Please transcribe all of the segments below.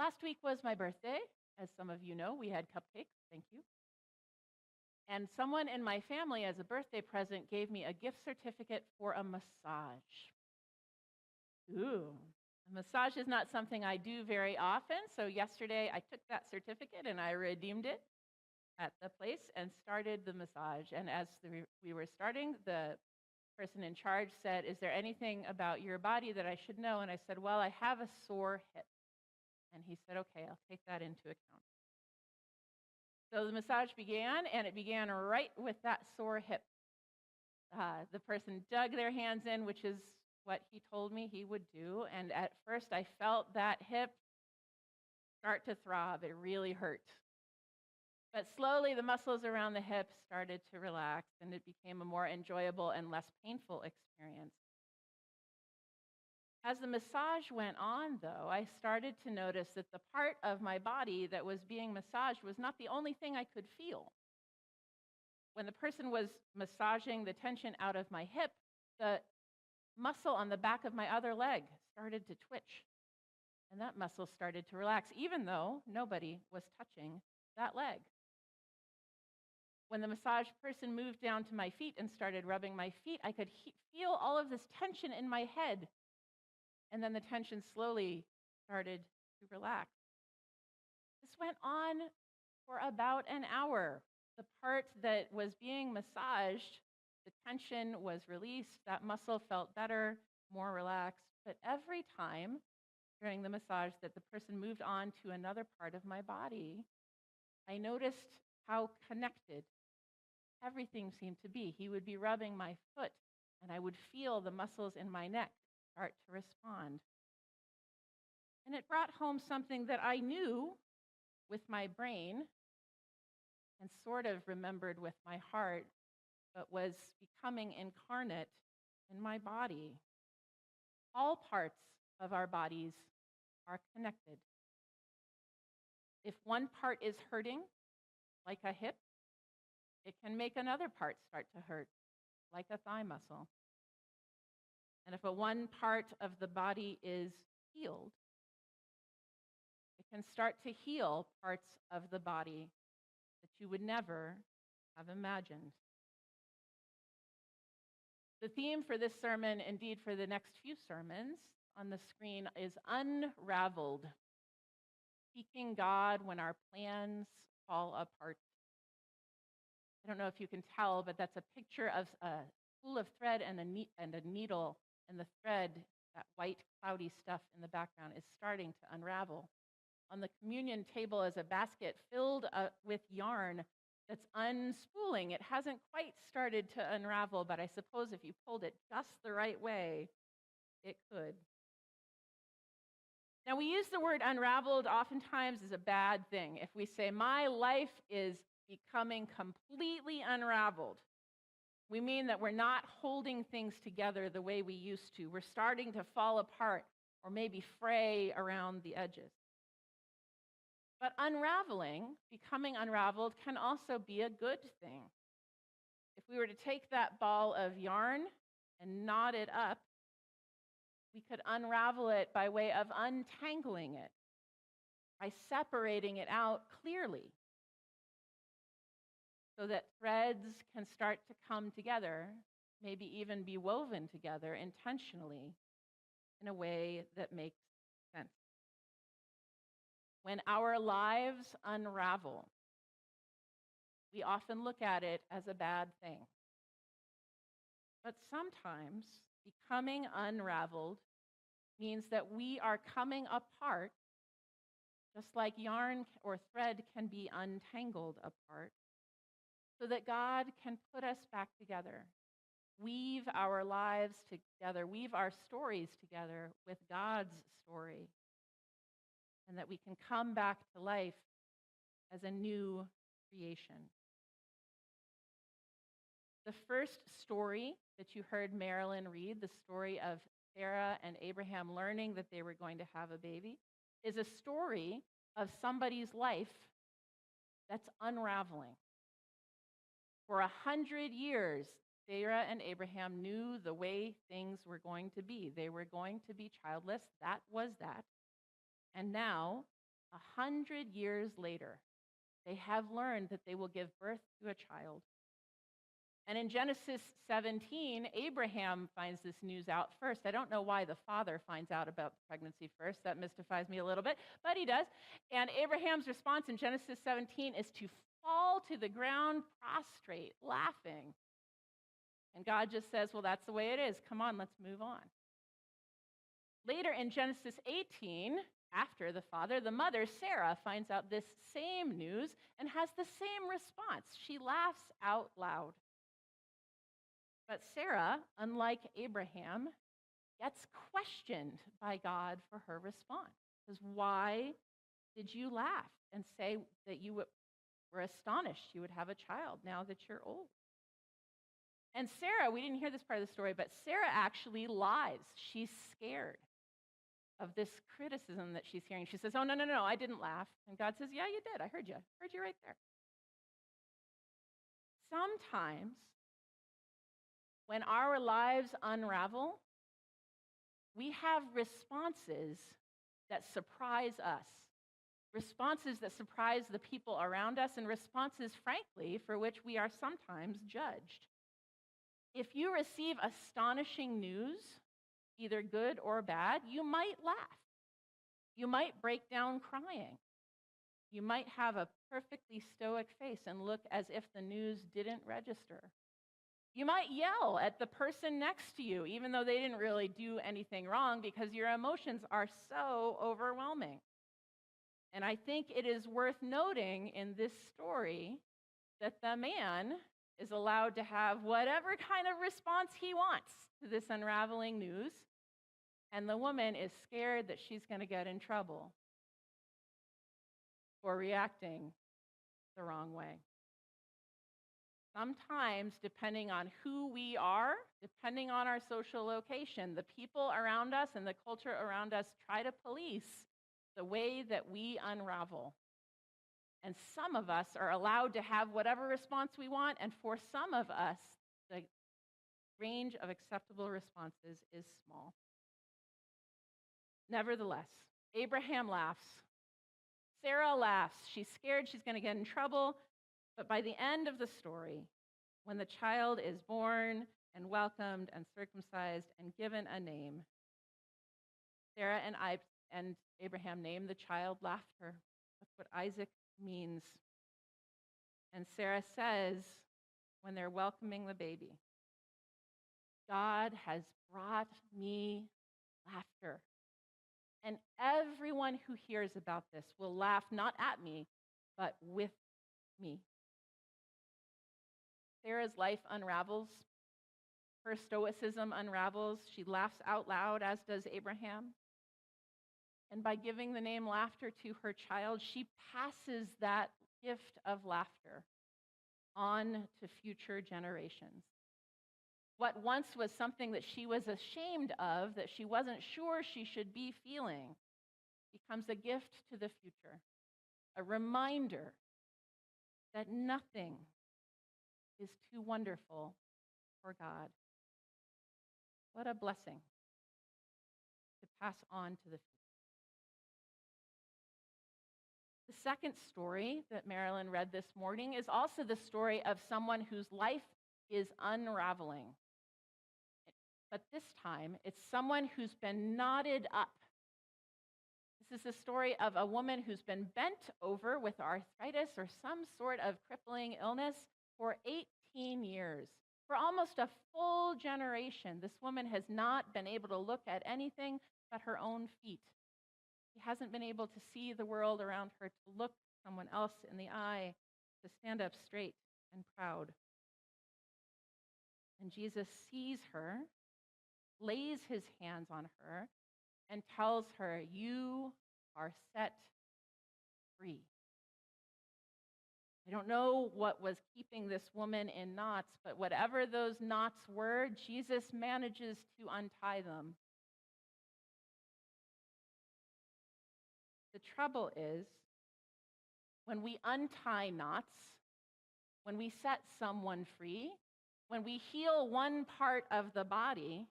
Last week was my birthday. As some of you know, we had cupcakes. Thank you. And someone in my family, as a birthday present, gave me a gift certificate for a massage. Ooh, a massage is not something I do very often. So yesterday I took that certificate and I redeemed it at the place and started the massage. And as we were starting, the person in charge said, "Is there anything about your body that I should know?" And I said, "Well, I have a sore hip." And he said, "Okay, I'll take that into account." So the massage began, and it began right with that sore hip. The person dug their hands in, which is what he told me he would do. And at first, I felt that hip start to throb. It really hurt. But slowly, the muscles around the hip started to relax, and it became a more enjoyable and less painful experience. As the massage went on, though, I started to notice that the part of my body that was being massaged was not the only thing I could feel. When the person was massaging the tension out of my hip, the muscle on the back of my other leg started to twitch, and that muscle started to relax, even though nobody was touching that leg. When the massage person moved down to my feet and started rubbing my feet, I could feel all of this tension in my head. And then the tension slowly started to relax. This went on for about an hour. The part that was being massaged, the tension was released, that muscle felt better, more relaxed. But every time during the massage that the person moved on to another part of my body, I noticed how connected everything seemed to be. He would be rubbing my foot, and I would feel the muscles in my neck start to respond. And it brought home something that I knew with my brain and sort of remembered with my heart, but was becoming incarnate in my body. All parts of our bodies are connected. If one part is hurting, like a hip, it can make another part start to hurt, like a thigh muscle. And if one part of the body is healed, it can start to heal parts of the body that you would never have imagined. The theme for this sermon, indeed for the next few sermons on the screen, is Unraveled, seeking God when our plans fall apart. I don't know if you can tell, but that's a picture of a spool of thread and a needle, and the thread, that white cloudy stuff in the background, is starting to unravel. On the communion table is a basket filled with yarn that's unspooling. It hasn't quite started to unravel, but I suppose if you pulled it just the right way, it could. Now, we use the word unraveled oftentimes as a bad thing. If we say, "My life is becoming completely unraveled," we mean that we're not holding things together the way we used to. We're starting to fall apart or maybe fray around the edges. But unraveling, becoming unraveled, can also be a good thing. If we were to take that ball of yarn and knot it up, we could unravel it by way of untangling it, by separating it out clearly, so that threads can start to come together, maybe even be woven together intentionally in a way that makes sense. When our lives unravel, we often look at it as a bad thing. But sometimes becoming unraveled means that we are coming apart, just like yarn or thread can be untangled apart, so that God can put us back together, weave our lives together, weave our stories together with God's story, and that we can come back to life as a new creation. The first story that you heard Marilyn read, the story of Sarah and Abraham learning that they were going to have a baby, is a story of somebody's life that's unraveling. For 100 years, Sarah and Abraham knew the way things were going to be. They were going to be childless. That was that. And now 100 years later, they have learned that they will give birth to a child. And in Genesis 17, Abraham finds this news out first. I don't know why the father finds out about the pregnancy first. That mystifies me a little bit, but he does. And Abraham's response in Genesis 17 is to fall to the ground prostrate, laughing. And God just says, well, that's the way it is. Come on, let's move on. Later in Genesis 18, after the father, the mother, Sarah, finds out this same news and has the same response. She laughs out loud. But Sarah, unlike Abraham, gets questioned by God for her response. Because why did you laugh and say that you were astonished you would have a child now that you're old? And Sarah, we didn't hear this part of the story, but Sarah actually lies. She's scared of this criticism that she's hearing. She says, oh, no, I didn't laugh. And God says, yeah, you did. I heard you. I heard you right there. Sometimes when our lives unravel, we have responses that surprise us, responses that surprise the people around us, and responses, frankly, for which we are sometimes judged. If you receive astonishing news, either good or bad, you might laugh. You might break down crying. You might have a perfectly stoic face and look as if the news didn't register. You might yell at the person next to you, even though they didn't really do anything wrong, because your emotions are so overwhelming. And I think it is worth noting in this story that the man is allowed to have whatever kind of response he wants to this unraveling news, and the woman is scared that she's going to get in trouble for reacting the wrong way. Sometimes, depending on who we are, depending on our social location, the people around us and the culture around us try to police the way that we unravel. And some of us are allowed to have whatever response we want, and for some of us, the range of acceptable responses is small. Nevertheless, Abraham laughs. Sarah laughs. She's scared she's going to get in trouble. But by the end of the story, when the child is born and welcomed and circumcised and given a name, Sarah and Abraham named the child Laughter. That's what Isaac means. And Sarah says, when they're welcoming the baby, God has brought me laughter. And everyone who hears about this will laugh not at me, but with me. Sarah's life unravels. Her stoicism unravels. She laughs out loud, as does Abraham. And by giving the name Laughter to her child, she passes that gift of laughter on to future generations. What once was something that she was ashamed of, that she wasn't sure she should be feeling, becomes a gift to the future, a reminder that nothing is too wonderful for God. What a blessing to pass on to the future. The second story that Marilyn read this morning is also the story of someone whose life is unraveling. But this time, it's someone who's been knotted up. This is the story of a woman who's been bent over with arthritis or some sort of crippling illness for 18 years. For almost a full generation, this woman has not been able to look at anything but her own feet. She hasn't been able to see the world around her, to look someone else in the eye, to stand up straight and proud. And Jesus sees her, lays his hands on her, and tells her, "You are set free." I don't know what was keeping this woman in knots, but whatever those knots were, Jesus manages to untie them. The trouble is, when we untie knots, when we set someone free, when we heal one part of the body,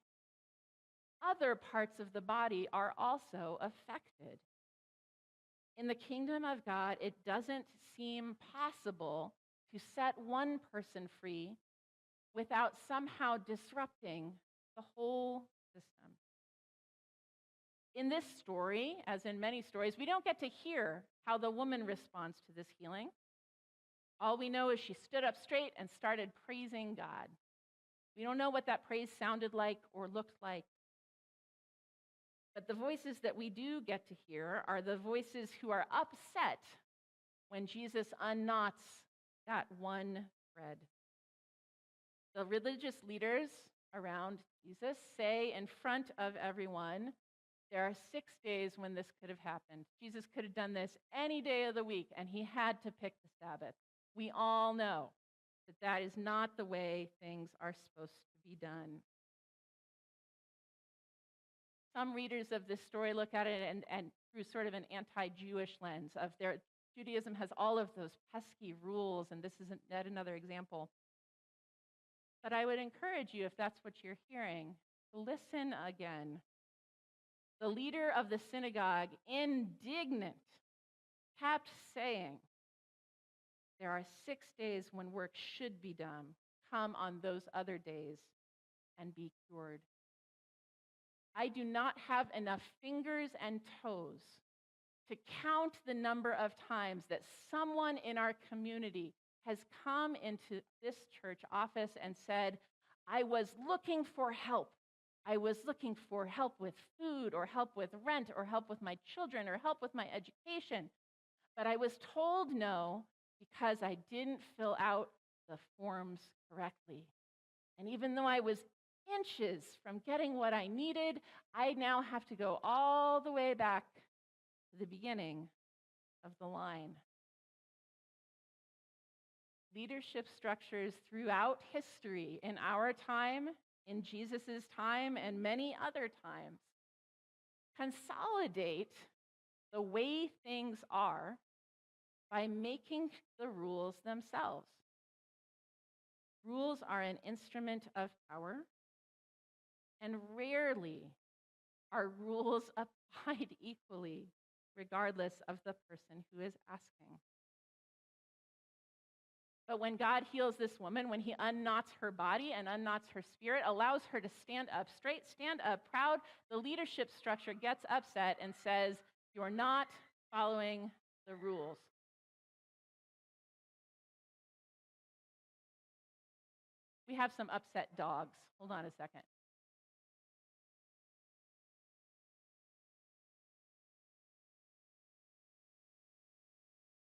other parts of the body are also affected. In the kingdom of God, it doesn't seem possible to set one person free without somehow disrupting the whole system. In this story, as in many stories, we don't get to hear how the woman responds to this healing. All we know is she stood up straight and started praising God. We don't know what that praise sounded like or looked like. But the voices that we do get to hear are the voices who are upset when Jesus unknots that one thread. The religious leaders around Jesus say in front of everyone, there are 6 days when this could have happened. Jesus could have done this any day of the week, and he had to pick the Sabbath. We all know that that is not the way things are supposed to be done. Some readers of this story look at it and through sort of an anti-Jewish lens of Judaism has all of those pesky rules, and this isn't yet another example. But I would encourage you, if that's what you're hearing, to listen again. The leader of the synagogue, indignant, kept saying, there are 6 days when work should be done. Come on those other days and be cured. I do not have enough fingers and toes to count the number of times that someone in our community has come into this church office and said, I was looking for help. I was looking for help with food or help with rent or help with my children or help with my education. But I was told no because I didn't fill out the forms correctly. And even though I was inches from getting what I needed, I now have to go all the way back to the beginning of the line. Leadership structures throughout history, in our time, in Jesus' time, and many other times, consolidate the way things are by making the rules themselves. Rules are an instrument of power, and rarely are rules applied equally, regardless of the person who is asking. But when God heals this woman, when he unknots her body and unknots her spirit, allows her to stand up straight, stand up proud, the leadership structure gets upset and says, you're not following the rules. We have some upset dogs. Hold on a second.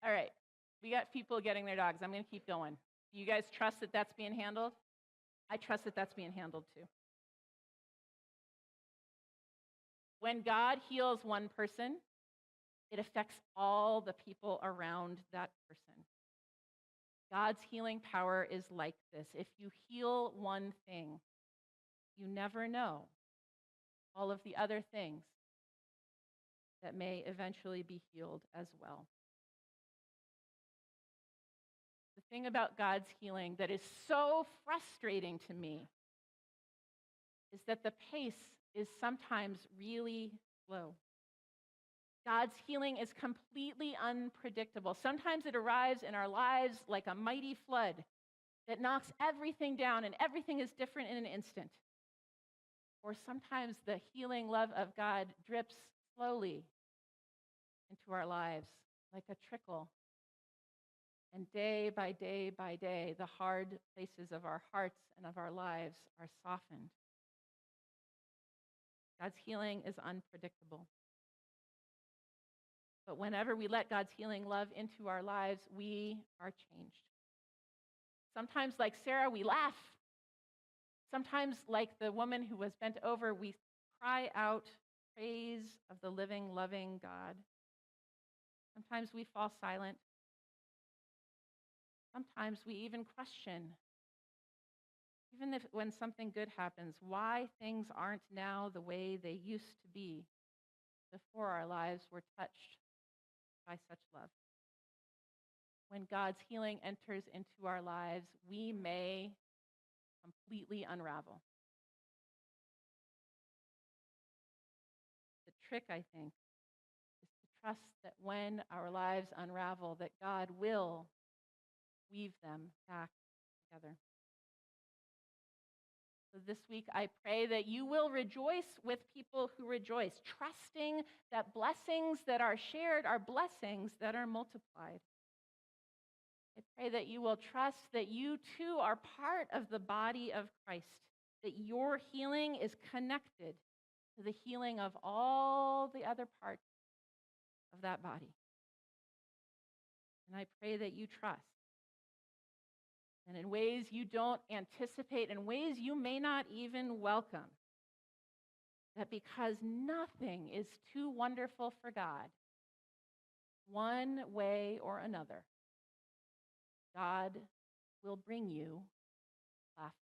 All right, we got people getting their dogs. I'm going to keep going. Do you guys trust that that's being handled? I trust that that's being handled too. When God heals one person, it affects all the people around that person. God's healing power is like this. If you heal one thing, you never know all of the other things that may eventually be healed as well. The thing about God's healing that is so frustrating to me is that the pace is sometimes really slow. God's healing is completely unpredictable. Sometimes it arrives in our lives like a mighty flood that knocks everything down and everything is different in an instant. Or sometimes the healing love of God drips slowly into our lives like a trickle. And day by day by day, the hard places of our hearts and of our lives are softened. God's healing is unpredictable. But whenever we let God's healing love into our lives, we are changed. Sometimes, like Sarah, we laugh. Sometimes, like the woman who was bent over, we cry out praise of the living, loving God. Sometimes we fall silent. Sometimes we even question, even if when something good happens, why things aren't now the way they used to be before our lives were touched by such love. When God's healing enters into our lives, we may completely unravel. The trick, I think, is to trust that when our lives unravel, that God will weave them back together. So this week, I pray that you will rejoice with people who rejoice, trusting that blessings that are shared are blessings that are multiplied. I pray that you will trust that you too are part of the body of Christ, that your healing is connected to the healing of all the other parts of that body. And I pray that you trust. And in ways you don't anticipate, in ways you may not even welcome, that because nothing is too wonderful for God, one way or another, God will bring you laughter.